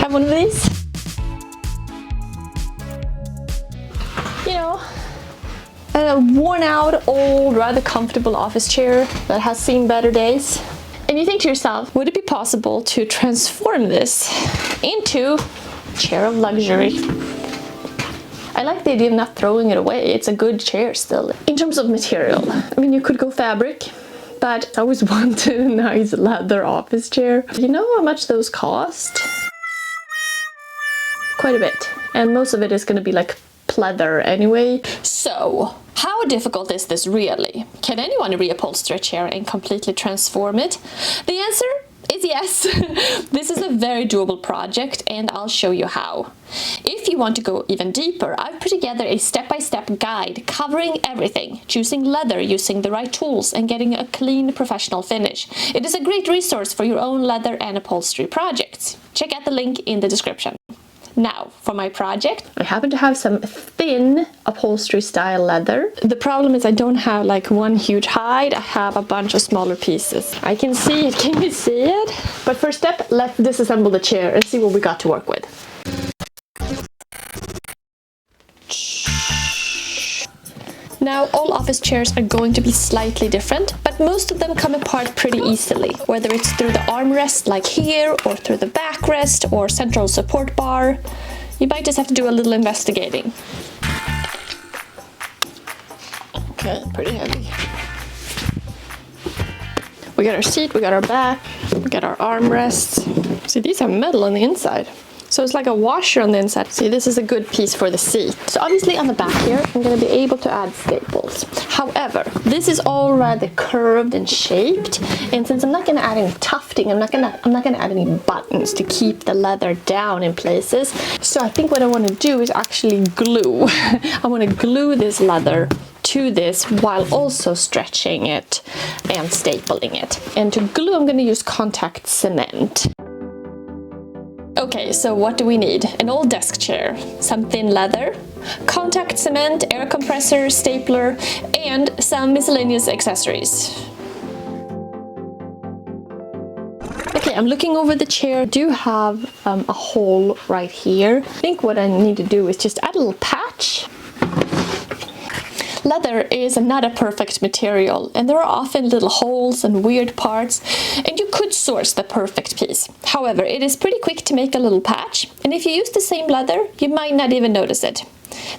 have one of these. You know, a worn out, old, rather comfortable office chair that has seen better days. And you think to yourself, would it be possible to transform this into a chair of luxury? I like the idea of not throwing it away. It's a good chair still. In terms of material, I mean, you could go fabric, but I always wanted a nice leather office chair. You know how much those cost? Quite a bit. And most of it is going to be like pleather anyway. So, how difficult is this really? Can anyone reupholster a chair and completely transform it? The answer is yes. This is a very doable project and I'll show you how. If you want to go even deeper, I've put together a step-by-step guide covering everything, choosing leather, using the right tools, and getting a clean professional finish. It is a great resource for your own leather and upholstery projects. Check out the link in the description. Now, for my project, I happen to have some thin upholstery style leather. The problem is I don't have like one huge hide, I have a bunch of smaller pieces. I can see it, can you see it? But first step, let's disassemble the chair and see what we got to work with. Now, all office chairs are going to be slightly different, but most of them come apart pretty easily, whether it's through the armrest like here, or through the backrest, or central support bar. You might just have to do a little investigating. Okay, pretty heavy. We got our seat, we got our back, we got our armrests. See, these are metal on the inside. So it's like a washer on the inside. See, this is a good piece for the seat. So obviously on the back here, I'm going to be able to add staples. However, this is all rather curved and shaped. And since I'm not going to add any tufting, I'm not going to add any buttons to keep the leather down in places. So I think what I want to do is actually glue. I want to glue this leather to this while also stretching it and stapling it. And to glue, I'm going to use contact cement. Okay, so what do we need? An old desk chair, some thin leather, contact cement, air compressor, stapler, and some miscellaneous accessories. Okay, I'm looking over the chair. I do have a hole right here. I think what I need to do is just add a little patch. Leather is not a perfect material, and there are often little holes and weird parts, and you could source the perfect piece. However, it is pretty quick to make a little patch, and if you use the same leather, you might not even notice it.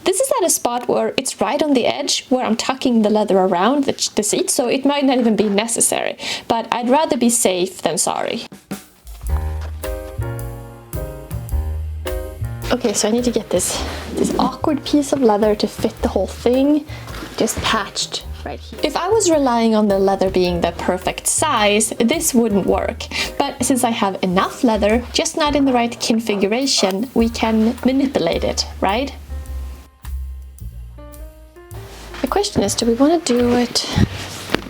This is at a spot where it's right on the edge, where I'm tucking the leather around the seat, so it might not even be necessary, but I'd rather be safe than sorry. Okay, so I need to get this awkward piece of leather to fit the whole thing, just patched right here. If I was relying on the leather being the perfect size, this wouldn't work. But since I have enough leather, just not in the right configuration, we can manipulate it, right? The question is, do we want to do it?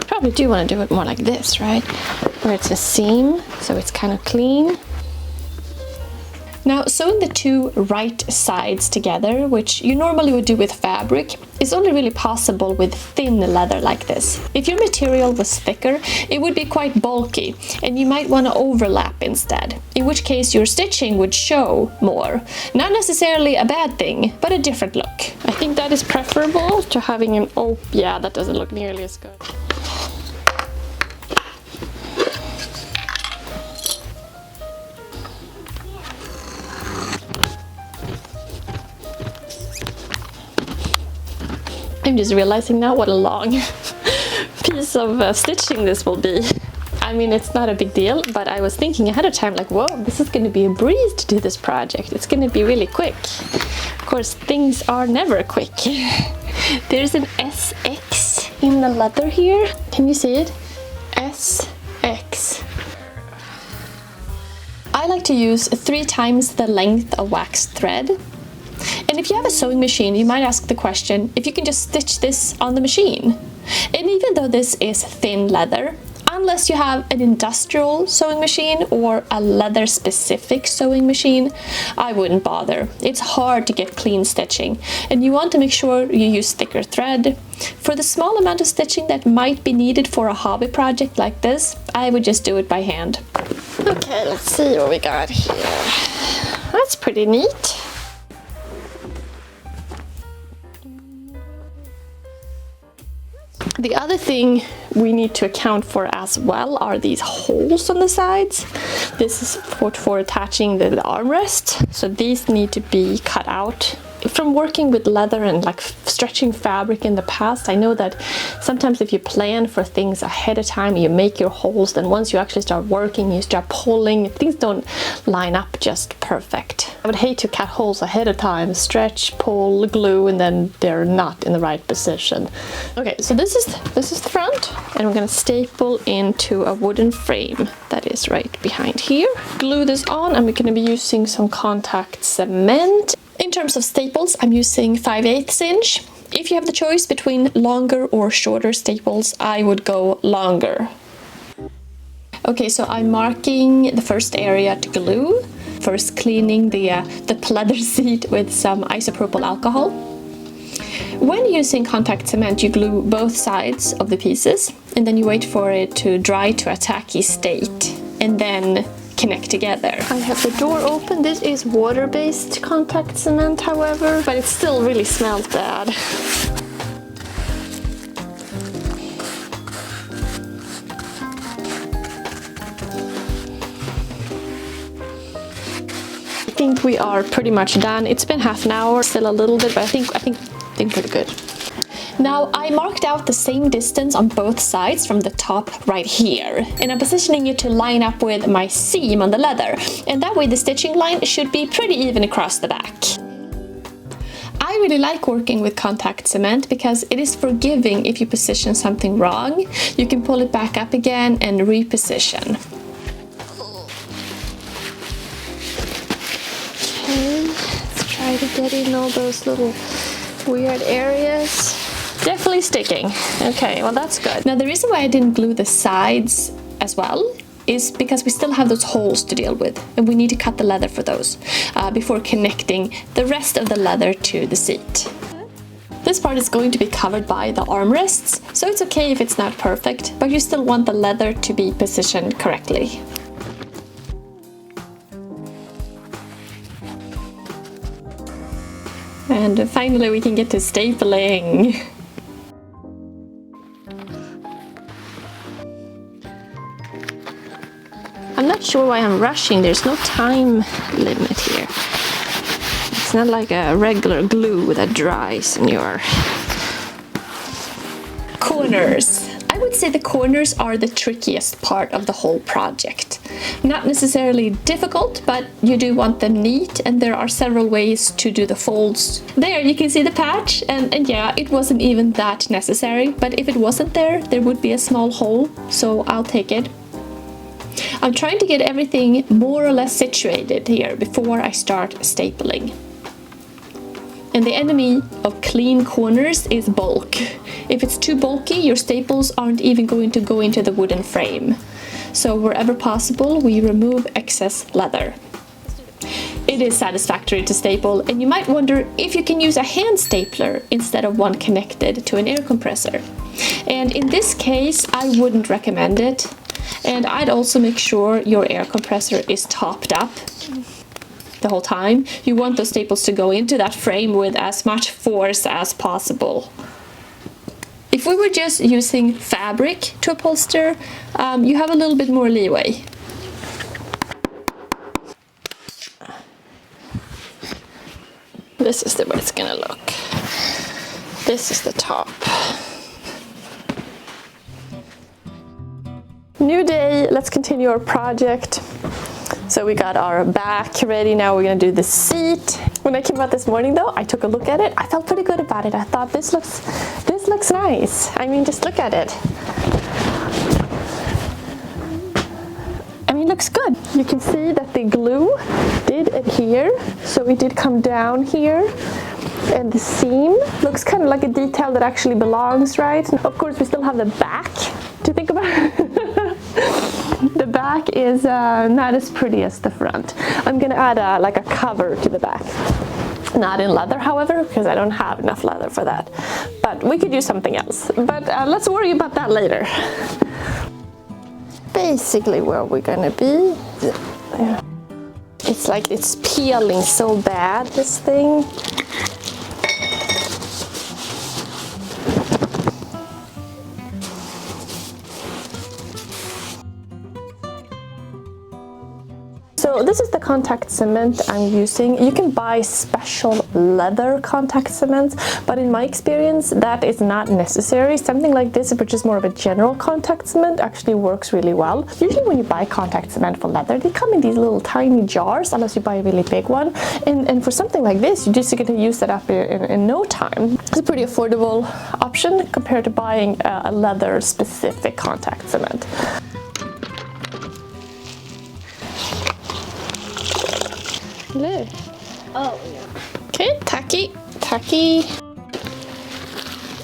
Probably do want to do it more like this, right? Where it's a seam, so it's kind of clean. Now, sewing the two right sides together, which you normally would do with fabric, is only really possible with thin leather like this. If your material was thicker, it would be quite bulky, and you might want to overlap instead, in which case your stitching would show more. Not necessarily a bad thing, but a different look. I think that is preferable to having an... Oh, yeah, that doesn't look nearly as good. I'm just realizing now what a long piece of stitching this will be. I mean, it's not a big deal, but I was thinking ahead of time, like, whoa, this is going to be a breeze to do this project. It's going to be really quick. Of course, things are never quick. There's an SX in the leather here. Can you see it? SX. I like to use 3 times the length of waxed thread. And if you have a sewing machine, you might ask the question if you can just stitch this on the machine. And even though this is thin leather, unless you have an industrial sewing machine or a leather specific sewing machine, I wouldn't bother. It's hard to get clean stitching, and you want to make sure you use thicker thread. For the small amount of stitching that might be needed for a hobby project like this, I would just do it by hand. Okay, let's see what we got here. That's pretty neat. The other thing we need to account for as well are these holes on the sides. This is for attaching the armrest, so these need to be cut out. From working with leather and like stretching fabric in the past, I know that sometimes if you plan for things ahead of time, you make your holes, then once you actually start working, you start pulling, things don't line up just perfect. I would hate to cut holes ahead of time, stretch, pull, glue, and then they're not in the right position. Okay, so this is the front, and we're gonna staple into a wooden frame that is right behind here. Glue this on, and we're gonna be using some contact cement. In terms of staples, I'm using 5/8 inch. If you have the choice between longer or shorter staples, I would go longer. Okay, so I'm marking the first area to glue. First cleaning the pleather seat with some isopropyl alcohol. When using contact cement, you glue both sides of the pieces, and then you wait for it to dry to a tacky state, and then connect together. I have the door open. This is water-based contact cement, however, but it still really smells bad. I think we are pretty much done. It's been half an hour, still a little bit, but I think pretty good. Now I marked out the same distance on both sides from the top right here, and I'm positioning it to line up with my seam on the leather, and that way the stitching line should be pretty even across the back. I really like working with contact cement because it is forgiving if you position something wrong. You can pull it back up again and reposition. Okay, let's try to get in all those little weird areas. Definitely sticking. Okay, well that's good. Now the reason why I didn't glue the sides as well is because we still have those holes to deal with, and we need to cut the leather for those before connecting the rest of the leather to the seat. This part is going to be covered by the armrests, so it's okay if it's not perfect, but you still want the leather to be positioned correctly. And finally we can get to stapling. I'm not sure why I'm rushing. There's no time limit here. It's not like a regular glue that dries in your corners. I would say the corners are the trickiest part of the whole project. Not necessarily difficult, but you do want them neat, and there are several ways to do the folds. There you can see the patch, and yeah, it wasn't even that necessary, but if it wasn't there, there would be a small hole, so I'll take it. I'm trying to get everything more or less situated here before I start stapling. And the enemy of clean corners is bulk. If it's too bulky, your staples aren't even going to go into the wooden frame. So wherever possible, we remove excess leather. It is satisfactory to staple, and you might wonder if you can use a hand stapler instead of one connected to an air compressor. And in this case, I wouldn't recommend it. And I'd also make sure your air compressor is topped up the whole time. You want those staples to go into that frame with as much force as possible. If we were just using fabric to upholster, you have a little bit more leeway. This is the way it's gonna look. This is the top. New day, let's continue our project. So we got our back ready, now we're gonna do the seat. When I came out this morning though, I took a look at it. I felt pretty good about it. I thought this looks nice. I mean, just look at it. I mean, it looks good. You can see that the glue did adhere, so it did come down here. And the seam looks kind of like a detail that actually belongs, right? And of course, we still have the back to think about. The back is not as pretty as the front. I'm gonna add like a cover to the back. Not in leather, however, because I don't have enough leather for that. But we could use something else. But let's worry about that later. Basically where we're gonna be. It's like it's peeling so bad, this thing. So this is the contact cement I'm using. You can buy special leather contact cements, but in my experience that is not necessary. Something like this, which is more of a general contact cement, actually works really well. Usually when you buy contact cement for leather, they come in these little tiny jars, unless you buy a really big one. And for something like this, you're just going to use that up in no time. It's a pretty affordable option compared to buying a leather specific contact cement. Hello. Oh, yeah. Okay, tacky.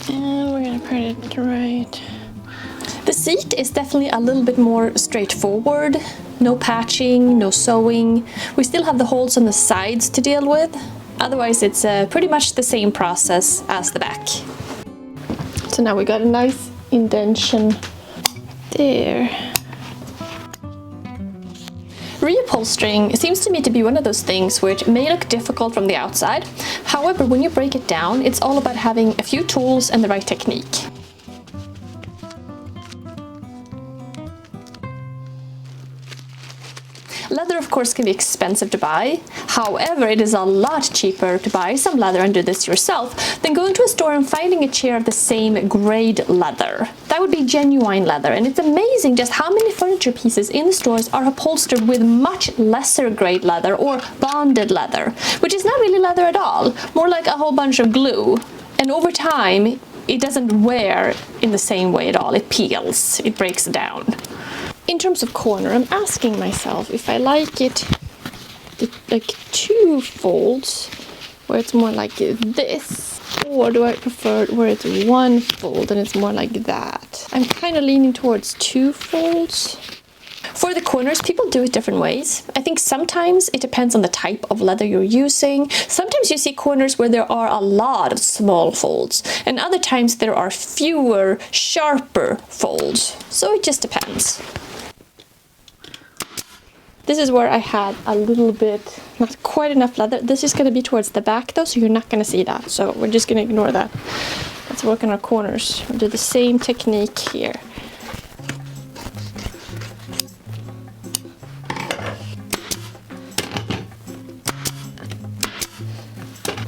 And we're gonna put it right. The seat is definitely a little bit more straightforward. No patching, no sewing. We still have the holes on the sides to deal with. Otherwise, it's pretty much the same process as the back. So now we got a nice indentation there. Reupholstering seems to me to be one of those things which may look difficult from the outside. However, when you break it down, it's all about having a few tools and the right technique. Leather, of course, can be expensive to buy. However, it is a lot cheaper to buy some leather and do this yourself than going to a store and finding a chair of the same grade leather. That would be genuine leather, and it's amazing just how many furniture pieces in the stores are upholstered with much lesser grade leather or bonded leather, which is not really leather at all, more like a whole bunch of glue. And over time, it doesn't wear in the same way at all. It peels, it breaks down. In terms of corner, I'm asking myself if I like it like two folds, where it's more like this, or do I prefer it where it's one fold and it's more like that? I'm kind of leaning towards two folds. For the corners, people do it different ways. I think sometimes it depends on the type of leather you're using. Sometimes you see corners where there are a lot of small folds, and other times there are fewer, sharper folds. So it just depends. This is where I had a little bit, not quite enough leather. This is going to be towards the back though, so you're not going to see that. So we're just going to ignore that. Let's work on our corners. We'll do the same technique here.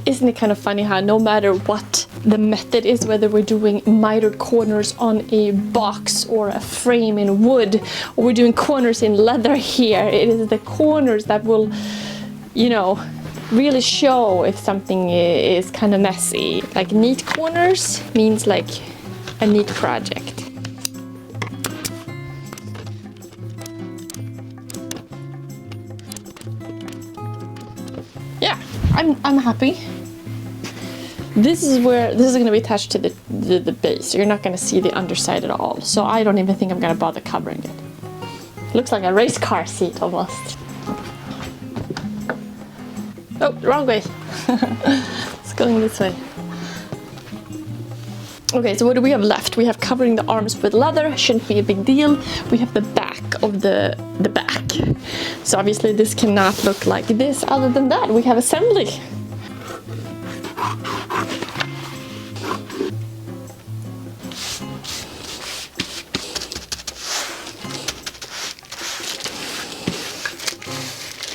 Isn't it kind of funny how no matter what the method is, whether we're doing mitered corners on a box or a frame in wood, or we're doing corners in leather here, it is the corners that will, you know, really show if something is kind of messy. Like neat corners means like a neat project. Yeah, I'm happy. This is going to be attached to the base, so you're not going to see the underside at all. So I don't even think I'm going to bother covering it. Looks like a race car seat almost. Oh, wrong way. It's going this way. Okay, so what do we have left? We have covering the arms with leather, shouldn't be a big deal. We have the back of the back. So obviously this cannot look like this. Other than that, we have assembly.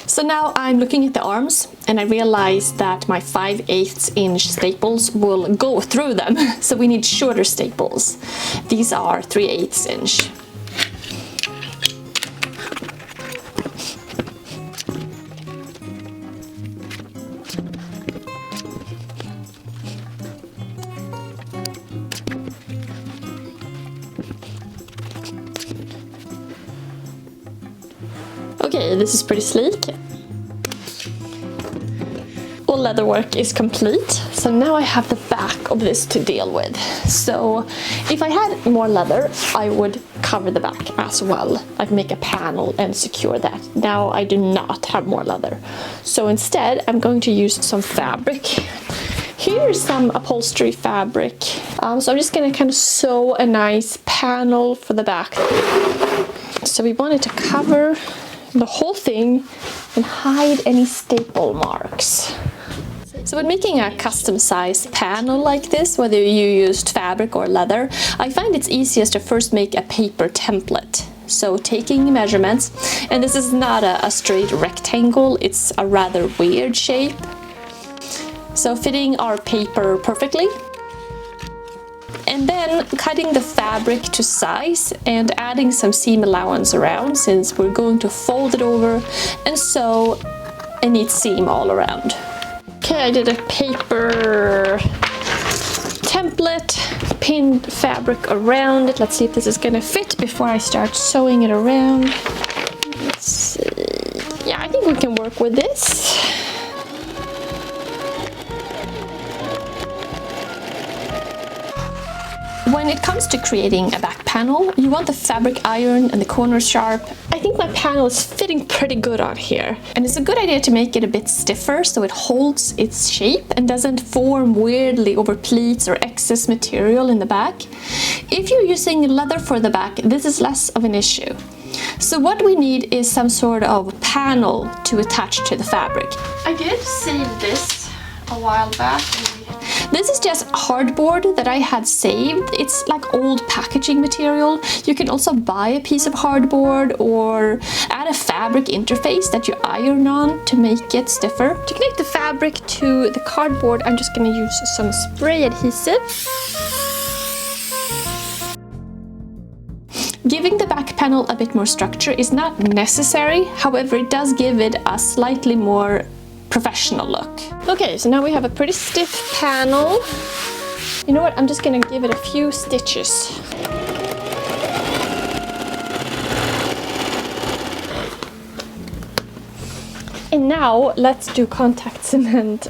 So now I'm looking at the arms and I realize that my 5/8 inch staples will go through them. So we need shorter staples. These are 3/8 inch. Okay, this is pretty sleek. All leather work is complete. So now I have the back of this to deal with. So if I had more leather, I would cover the back as well, like make a panel and secure that. Now I do not have more leather. So instead, I'm going to use some fabric. Here's some upholstery fabric. So I'm just gonna kind of sew a nice panel for the back. So we wanted to cover the whole thing and hide any staple marks. So when making a custom size panel like this, whether you used fabric or leather, I find it's easiest to first make a paper template. So taking measurements, and this is not a straight rectangle, it's a rather weird shape. So fitting our paper perfectly. And then cutting the fabric to size and adding some seam allowance around, since we're going to fold it over and sew a neat seam all around. Okay, I did a paper template, pinned fabric around it. Let's see if this is gonna fit before I start sewing it around. Let's see. Yeah, I think we can work with this. When it comes to creating a back panel, you want the fabric iron and the corners sharp. I think my panel is fitting pretty good on here. And it's a good idea to make it a bit stiffer so it holds its shape and doesn't form weirdly over pleats or excess material in the back. If you're using leather for the back, this is less of an issue. So what we need is some sort of panel to attach to the fabric. I did save this a while back. This is just hardboard that I had saved. It's like old packaging material. You can also buy a piece of hardboard or add a fabric interface that you iron on to make it stiffer. To connect the fabric to the cardboard, I'm just going to use some spray adhesive. Giving the back panel a bit more structure is not necessary. However, it does give it a slightly more professional look. Okay, so now we have a pretty stiff panel. You know what? I'm just gonna give it a few stitches. And now let's do contact cement.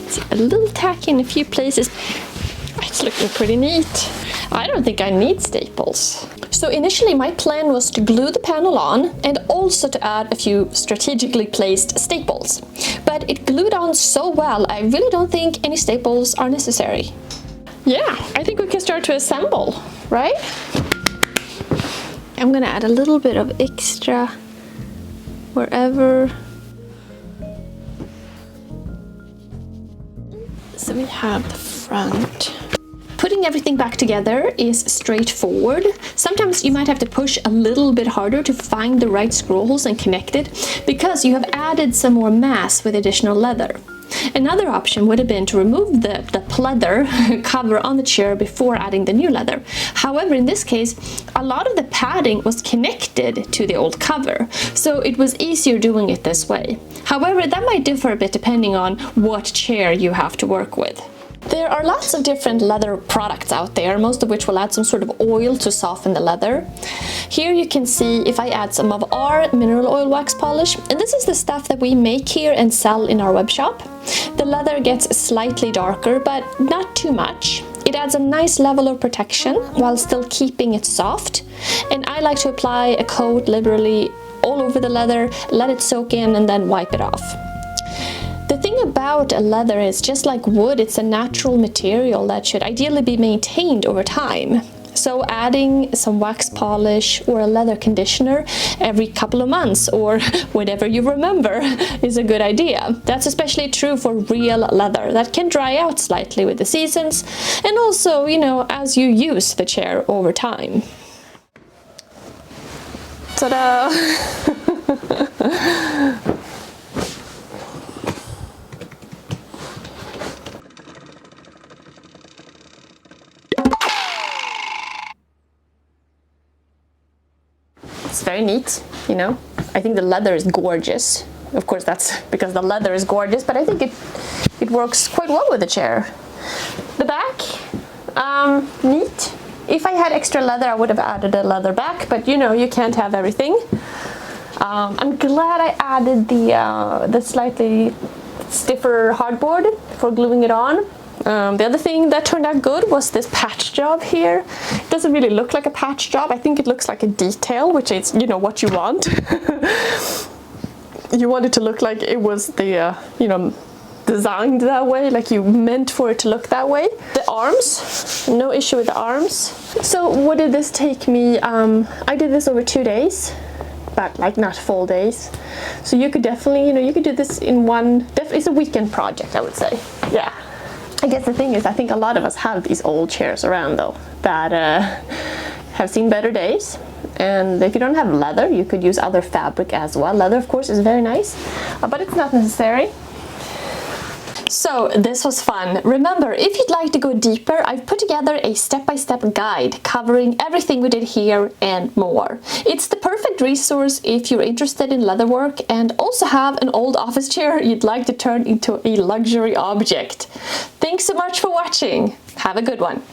See, a little tacky in a few places. It's looking pretty neat. I don't think I need staples. So initially my plan was to glue the panel on and also to add a few strategically placed staples. But it glued on so well, I really don't think any staples are necessary. Yeah, I think we can start to assemble, right? I'm gonna add a little bit of extra wherever. So we have the front. Putting everything back together is straightforward. Sometimes you might have to push a little bit harder to find the right screw holes and connect it, because you have added some more mass with additional leather. Another option would have been to remove the pleather cover on the chair before adding the new leather. However, in this case, a lot of the padding was connected to the old cover, so it was easier doing it this way. However, that might differ a bit depending on what chair you have to work with. There are lots of different leather products out there, most of which will add some sort of oil to soften the leather. Here you can see if I add some of our mineral oil wax polish, and this is the stuff that we make here and sell in our web shop. The leather gets slightly darker, but not too much. It adds a nice level of protection while still keeping it soft, and I like to apply a coat liberally all over the leather, let it soak in, and then wipe it off. The thing about a leather is, just like wood, it's a natural material that should ideally be maintained over time. So adding some wax polish or a leather conditioner every couple of months, or whenever you remember, is a good idea. That's especially true for real leather that can dry out slightly with the seasons, and also, you know, as you use the chair over time. Ta-da! It's very neat, you know. I think the leather is gorgeous. Of course, that's because the leather is gorgeous, but I think it works quite well with the chair. The back, neat. If I had extra leather, I would have added a leather back, but you know, you can't have everything. I'm glad I added the slightly stiffer hardboard for gluing it on. The other thing that turned out good was this patch job here. It doesn't really look like a patch job. I think it looks like a detail, which is, you know, what you want. You want it to look like it was the, you know, the designed that way, like you meant for it to look that way. The arms, no issue with the arms. So what did this take me? I did this over 2 days, but like not full days. So you could definitely, you know, you could do this in one, it's a weekend project, I would say. Yeah. I guess the thing is, I think a lot of us have these old chairs around though, that have seen better days. And if you don't have leather, you could use other fabric as well. Leather, of course, is very nice, but it's not necessary. So this was fun. Remember, if you'd like to go deeper, I've put together a step-by-step guide covering everything we did here and more. It's the perfect resource if you're interested in leatherwork and also have an old office chair you'd like to turn into a luxury object. Thanks so much for watching. Have a good one.